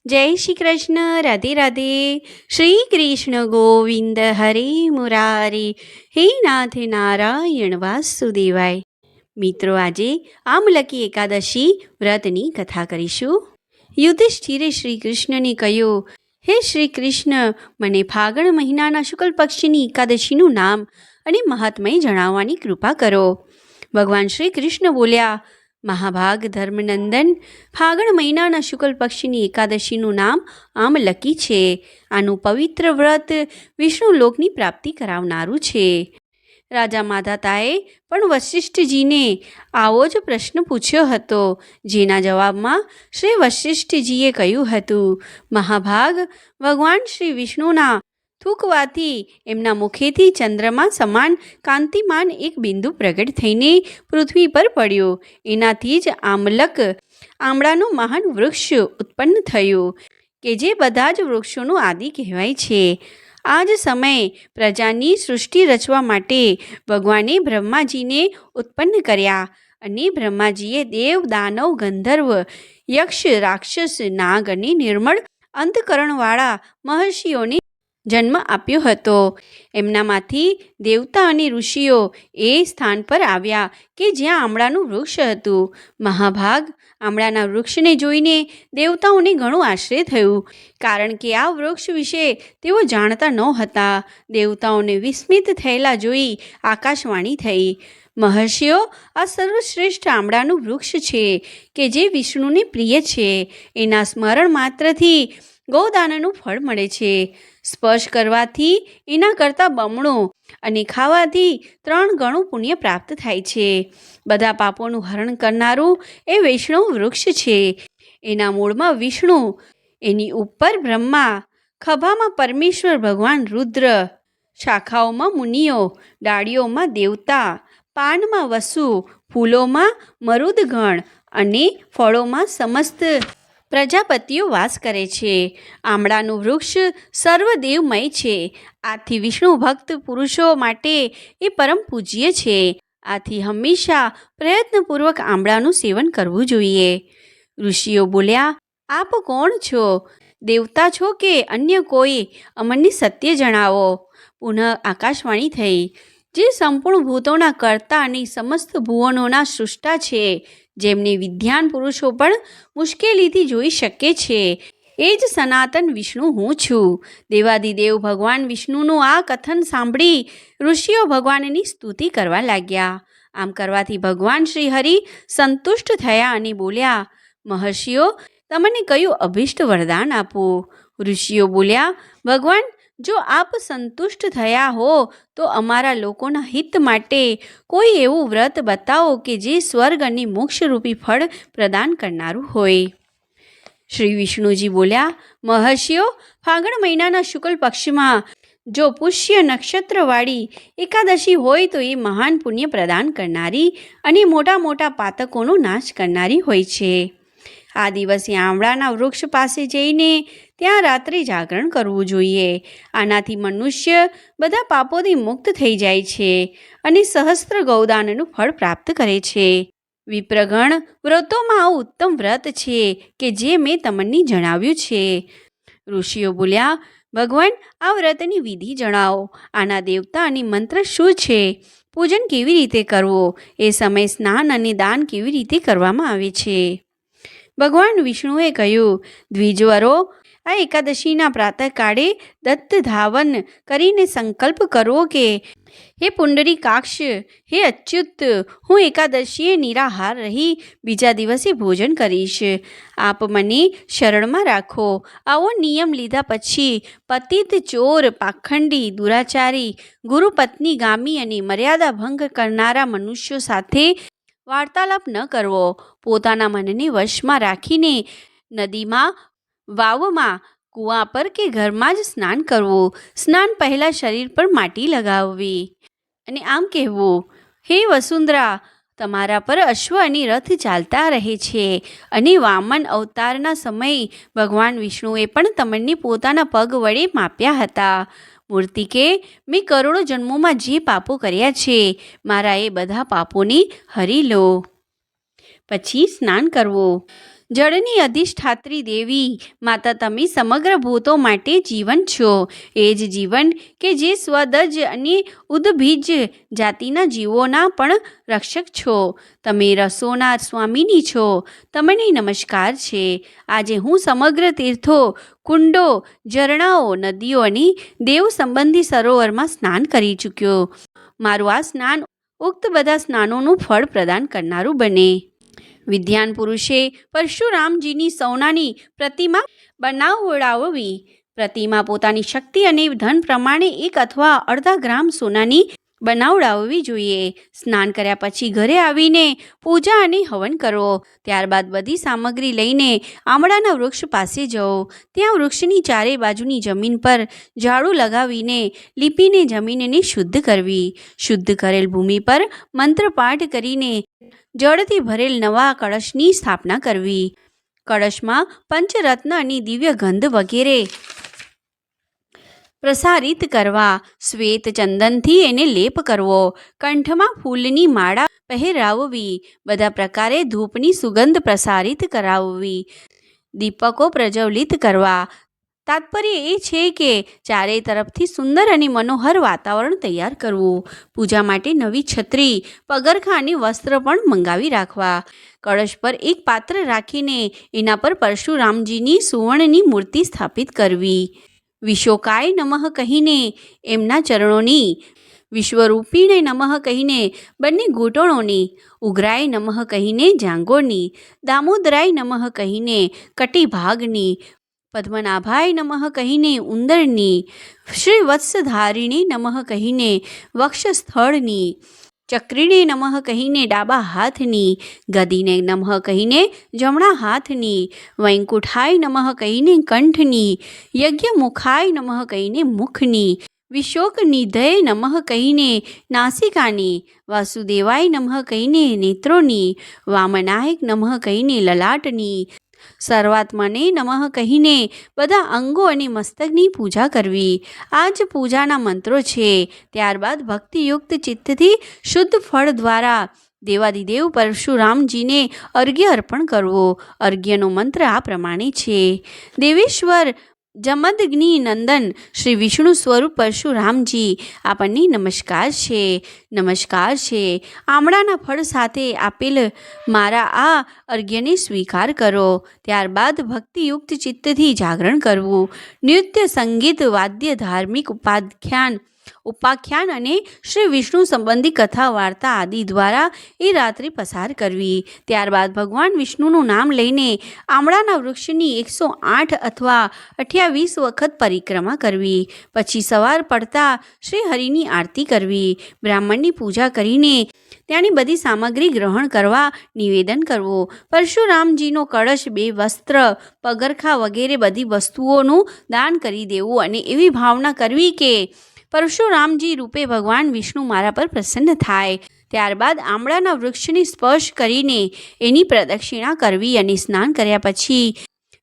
જય શ્રી કૃષ્ણ. રાધે રાધે. શ્રી કૃષ્ણ ગોવિંદ હરે મુરારી. હે નાથ નારાયણ વાસુદેવાય. મિત્રો, આજે આમલકી એકાદશી વ્રતની કથા કરીશું. યુધિષ્ઠિરે શ્રી કૃષ્ણને કહ્યું, હે શ્રી કૃષ્ણ, મને ફાગણ મહિનાના શુક્લ પક્ષની એકાદશીનું નામ અને મહાત્મય જણાવવાની કૃપા કરો. ભગવાન શ્રી કૃષ્ણ બોલ્યા, મહાભાગ ધર્મનંદન, ફાગણ મહિનાના શુક્લ પક્ષની એકાદશીનું નામ આમલકી છે. આનું પવિત્ર વ્રત વિષ્ણુ લોકની પ્રાપ્તિ કરાવનારું છે. રાજા માધાતાએ પણ વશિષ્ઠજીને આવો જ પ્રશ્ન પૂછ્યો હતો, જેના જવાબમાં શ્રી વશિષ્ઠજીએ કહ્યું હતું, મહાભાગ, ભગવાન શ્રી વિષ્ણુના થૂંકવાથી એમના મુખેથી ચંદ્રમા સમાન કાંતિમાન એક બિંદુ પ્રગટ થઈને પૃથ્વી પર પડ્યો. એનાથી જ આમળાનું મહાન વૃક્ષ ઉત્પન્ન થયું, કે જે બધા જ વૃક્ષોનું આદિ કહેવાય છે. આ જ સમયે પ્રજાની સૃષ્ટિ રચવા માટે ભગવાને બ્રહ્માજીને ઉત્પન્ન કર્યા, અને બ્રહ્માજીએ દેવ, દાનવ, ગંધર્વ, યક્ષ, રાક્ષસ, નાગ અને નિર્મળ અંતકરણવાળા મહર્ષિઓને જન્મ આપ્યો હતો. એમનામાંથી દેવતા અને ઋષિઓ એ સ્થાન પર આવ્યા કે જ્યાં આમળાનું વૃક્ષ હતું. મહાભાગ, આમળાના વૃક્ષને જોઈને દેવતાઓને ઘણું આશ્ચર્ય થયું, કારણ કે આ વૃક્ષ વિશે તેઓ જાણતા નહોતા. દેવતાઓને વિસ્મિત થયેલા જોઈ આકાશવાણી થઈ, મહર્ષિઓ, આ સર્વશ્રેષ્ઠ આમળાનું વૃક્ષ છે કે જે વિષ્ણુને પ્રિય છે. એના સ્મરણ માત્રથી ગૌદાનનું ફળ મળે છે. સ્પર્શ કરવાથી એના કરતાં બમણું અને ખાવાથી 3 ગણું પુણ્ય પ્રાપ્ત થાય છે. બધા પાપોનું હરણ કરનારું એ વૈષ્ણવ વૃક્ષ છે. એના મૂળમાં વિષ્ણુ, એની ઉપર બ્રહ્મા, ખભામાં પરમેશ્વર ભગવાન રુદ્ર, શાખાઓમાં મુનિઓ, ડાળીઓમાં દેવતા, પાનમાં વસુ, ફૂલોમાં મરુદગણ અને ફળોમાં સમસ્ત પ્રજાપતિઓ વાસ કરે છે. આમળાનું વૃક્ષ સર્વદેવમય છે. આથી વિષ્ણુ ભક્ત પુરુષો માટે એ પરમ પૂજ્ય છે. આથી હંમેશા પ્રયત્નપૂર્વક આમળાનું સેવન કરવું જોઈએ. ઋષિઓ બોલ્યા, આપ કોણ છો? દેવતા છો કે અન્ય કોઈ? અમને સત્ય જણાવો. પુનઃ આકાશવાણી થઈ, જે સંપૂર્ણ ભૂતોના કર્તા અને સમસ્ત ભુવનોના સૃષ્ટા છે, જેમને વિદ્વાન પુરુષો પણ મુશ્કેલીથી જોઈ શકે છે, એ જ સનાતન વિષ્ણુ હું છું. દેવાદિદેવ ભગવાન વિષ્ણુનું આ કથન સાંભળી ઋષિઓ ભગવાનની સ્તુતિ કરવા લાગ્યા. આમ કરવાથી ભગવાન શ્રી હરિ સંતુષ્ટ થયા અને બોલ્યા, મહર્ષિઓ, તમને કયું અભિષ્ટ વરદાન આપું? ઋષિઓ બોલ્યા, ભગવાન, જો આપ સંતુષ્ટ થયા હો તો અમારા લોકોના હિત માટે કોઈ એવું વ્રત બતાવો કે જે સ્વર્ગ અને મોક્ષરૂપી ફળ પ્રદાન કરનારું હોય. શ્રી વિષ્ણુજી બોલ્યા, મહર્ષિઓ, ફાગણ મહિનાના શુક્લ પક્ષમાં જો પુષ્ય નક્ષત્રવાળી એકાદશી હોય તો એ મહાન પુણ્ય પ્રદાન કરનારી અને મોટા મોટા પાતકોનો નાશ કરનારી હોય છે. આ દિવસે આમળાના વૃક્ષ પાસે જઈને ત્યાં રાત્રે જાગરણ કરવું જોઈએ. આનાથી મનુષ્ય બધા પાપોથી મુક્ત થઈ જાય છે અને સહસ્ત્ર ગૌદાનનું ફળ પ્રાપ્ત કરે છે. વિપ્રગણ, વ્રતોમાં આ ઉત્તમ વ્રત છે કે જે મેં તમને જણાવ્યું છે. ઋષિઓ બોલ્યા, ભગવાન, આ વ્રતની વિધિ જણાવો. આના દેવતા અને મંત્ર શું છે? પૂજન કેવી રીતે કરવું? એ સમયે સ્નાન અને દાન કેવી રીતે કરવામાં આવે છે? ભગવાન વિષ્ણુએ કહ્યું, દ્વિજવરો, આ એકાદશીના પ્રાતઃકાળે દત્ત ધાવન કરીને સંકલ્પ કરવો કે હે પુંડરીકાક્ષ, હે અચ્યુત, હું એકાદશીએ નિરાહાર રહી બીજા દિવસે ભોજન કરીશ. આપ મને શરણમાં રાખો. આવો નિયમ લીધા પછી પતિત, ચોર, પાખંડી, દુરાચારી, ગુરુપત્નીગામી અને મર્યાદા ભંગ કરનારા મનુષ્યો સાથે વાર્તાલાપ ન કરવો. પોતાના મનને વશમાં રાખીને નદીમાં, વાવમાં, કૂવા પર કે ઘરમાં જ સ્નાન કરવું. સ્નાન પહેલાં શરીર પર માટી લગાવવી અને આમ કહેવું, હે વસુંધરા, તમારા પર અશ્વ અને રથ ચાલતા રહે છે, અને વામન અવતારના સમયે ભગવાન વિષ્ણુએ પણ તમને પોતાના પગ વડે માપ્યા હતા. મૂર્તિકે, મેં કરોડો જન્મોમાં જે પાપો કર્યા છે, મારા એ બધા પાપોને હરી લો. પછી સ્નાન કરવું. જળની અધિષ્ઠાત્રી દેવી માતા, તમે સમગ્ર ભૂતો માટે જીવન છો. એ જ જીવન કે જે સ્વદજ અને ઉદ્ભીજ જાતિના જીવોના પણ રક્ષક છો. તમે રસોના સ્વામીની છો. તમને નમસ્કાર છે. આજે હું સમગ્ર તીર્થો, કુંડો, ઝરણાઓ, નદીઓ અને દેવ સંબંધી સરોવરમાં સ્નાન કરી ચૂક્યો. મારું આ સ્નાન ઉક્ત બધા સ્નાનોનું ફળ પ્રદાન કરનારું બને. વિદ્વાન પુરુષે પરશુરામજીની સોનાની પ્રતિમા બનાવડાવવી. પ્રતિમા પોતાની શક્તિ અને ધન પ્રમાણે 1 અથવા અડધા ગ્રામ સોનાની બનાવડાવવી જોઈએ. સ્નાન કર્યા પછી ઘરે આવીને પૂજા અને હવન કરો. ત્યારબાદ બધી સામગ્રી લઈને આમળાના વૃક્ષ પાસે જાઓ. ત્યાં વૃક્ષની ચારે બાજુની જમીન પર ઝાડુ લગાવીને લીપીને જમીનને શુદ્ધ કરવી. શુદ્ધ કરેલ ભૂમિ પર મંત્રપાઠ કરીને જળથી ભરેલ નવા કળશની સ્થાપના કરવી. કળશમાં પંચરત્ન અને દિવ્ય ગંધ વગેરે પ્રસારિત કરવા. શ્વેત ચંદનથી એને લેપ કરવો. કંઠમાં ફૂલની માળા પહેરાવવી. બધા પ્રકારે ધૂપની સુગંધ પ્રસારિત કરાવવી. દીપકો પ્રજ્વલિત કરવા. તાત્પર્ય એ છે કે ચારે તરફથી સુંદર અને મનોહર વાતાવરણ તૈયાર કરવું. પૂજા માટે નવી છત્રી, પગરખાં અને વસ્ત્ર પણ મંગાવી રાખવા. કળશ પર એક પાત્ર રાખીને એના પર પરશુરામજીની સુવર્ણની મૂર્તિ સ્થાપિત કરવી. વિશોકાય નમઃ કહીને એમના ચરણોની, વિશ્વરૂપીણે નમઃ કહીને બંને ઘૂંટણોની, ઉગ્રાય નમઃ કહીને જાંઘોની, દામોદરાય નમઃ કહીને કટિભાગની, પદ્મનાભાય નમઃ કહીને ઉંદરની, શ્રી વત્સધારિણે નમઃ કહીને વક્ષસ્થળની, ચક્રીને નમઃ કહીને ડાબા હાથની, ગદીને નમઃ કહીને જમણા હાથની, વૈકુંઠાય નમઃ કહીને કંઠની, યજ્ઞમુખાય નમઃ કહીને મુખની, વિશોકનિધયે નમઃ કહીને નાસિકાની, વાસુદેવાય નમઃ કહીને નેત્રોની, વામનાય નમઃ કહીને લલાટની, સર્વાત્મને નમઃ કહીને બધા અંગો અને મસ્તકની પૂજા કરવી. આ જ પૂજાના મંત્રો છે. ત્યારબાદ ભક્તિયુક્ત ચિત્તથી શુદ્ધ ફળ દ્વારા દેવાદિદેવ પરશુરામજીને અર્ઘ્ય અર્પણ કરવો. અર્ઘ્યનો મંત્ર આ પ્રમાણે છે. દેવેશ્વર જમદગ્નિ નંદન શ્રી વિષ્ણુ સ્વરૂપ પરશુરામજી, આપણને નમસ્કાર છે. નમસ્કાર છે. આમળાના ફળ સાથે આપેલ મારા આ અર્ઘ્યને સ્વીકાર કરો. ત્યારબાદ ભક્તિયુક્ત ચિત્તથી જાગરણ કરવું. નૃત્ય, સંગીત, વાદ્ય, ધાર્મિક ઉપાખ્યાન અને શ્રી વિષ્ણુ સંબંધી કથા વાર્તા આદિ દ્વારા એ રાત્રિ પસાર કરવી. ત્યારબાદ ભગવાન વિષ્ણુનું નામ લઈને આમળાના વૃક્ષની 108 અથવા 28 વખત પરિક્રમા કરવી. પછી સવાર પડતા શ્રી હરિની આરતી કરવી. બ્રાહ્મણની પૂજા કરીને ત્યાંની બધી સામગ્રી ગ્રહણ કરવા નિવેદન કરવું. પરશુરામજીનો કળશ, 2 વસ્ત્ર, પગરખાં વગેરે બધી વસ્તુઓનું દાન કરી દેવું અને એવી ભાવના કરવી કે પરશુરામજી રૂપે ભગવાન વિષ્ણુ મારા પર પ્રસન્ન થાય. ત્યારબાદ આમળાના વૃક્ષને સ્પર્શ કરીને એની પ્રદક્ષિણા કરવી અને સ્નાન કર્યા પછી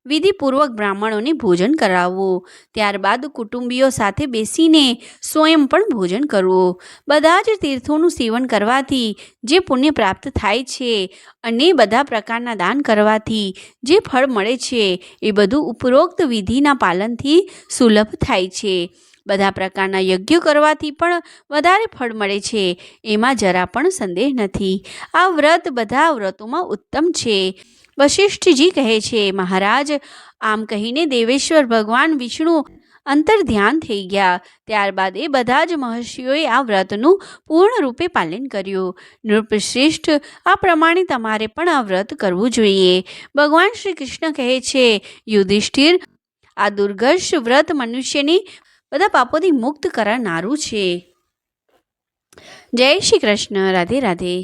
વિધિપૂર્વક બ્રાહ્મણોને ભોજન કરાવવું. ત્યારબાદ કુટુંબીઓ સાથે બેસીને સ્વયં પણ ભોજન કરવું. બધા જ તીર્થોનું સેવન કરવાથી જે પુણ્ય પ્રાપ્ત થાય છે અને બધા પ્રકારના દાન કરવાથી જે ફળ મળે છે એ બધું ઉપરોક્ત વિધિના પાલનથી સુલભ થાય છે. બધા પ્રકારના યજ્ઞો કરવાથી પણ વધારે ફળ મળે છે, એમાં જરા પણ સંદેહ નથી. આ વ્રત બધા વ્રતોમાં ઉત્તમ છે. વશિષ્ઠજી કહે છે, મહારાજ, આમ કહીને દેવેશ્વર ભગવાન વિષ્ણુ અંતર ધ્યાન થઈ ગયા. ત્યારબાદ એ બધા જ મહર્ષિઓએ આ વ્રતનું પૂર્ણ રૂપે પાલન કર્યું. નૃપશ્રેષ્ઠ, આ પ્રમાણે તમારે પણ આ વ્રત કરવું જોઈએ. ભગવાન શ્રી કૃષ્ણ કહે છે, યુધિષ્ઠિર, આ દુર્ગર્ષ વ્રત મનુષ્યને બધા પાપોથી મુક્ત કરનારું છે. જય શ્રી કૃષ્ણ. રાધે રાધે.